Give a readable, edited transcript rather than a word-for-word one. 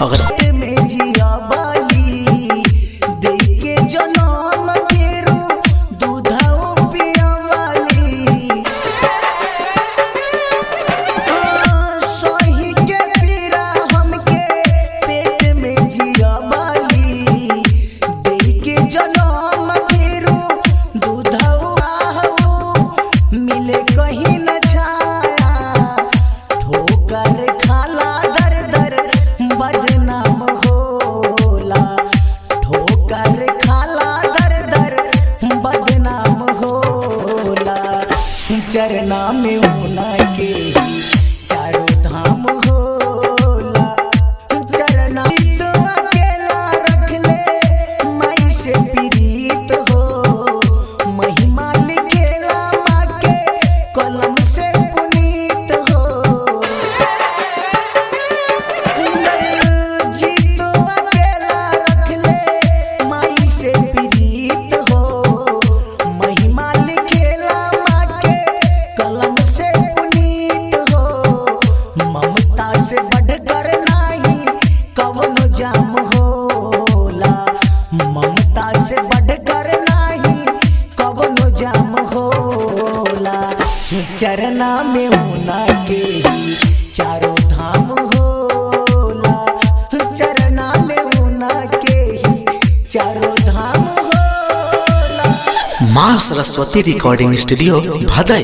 अगर में जिया बाली दे के जनम केरू दूधाओ पिया वाली सोही के पीरा हमके पेट में जिया बाली दे के जनम केरू दूधाओ मिले कहीं न छाया ठोकर खाला दर दर बदनाम होला ठोकर खाला दर दर बदनाम होला चरना में होना के चारों धाम होला चरना तो अकेला रख ले मई से प्रीत हो महिमा लिखेला माँ के कलम से पुनीत हो जी तो अकेला रख ले माई से प्रीत हो महिमा लिखेला माँ के कलम से पुनीत हो ममता से बढ़कर नहीं कवनो जाम होला ममता से बढ़कर नहीं कवनो जाम होला चरना में होना के ही चारों धाम होला चरना में होना के ही चारों धाम होला। माँ सरस्वती रिकॉर्डिंग स्टूडियो भदई।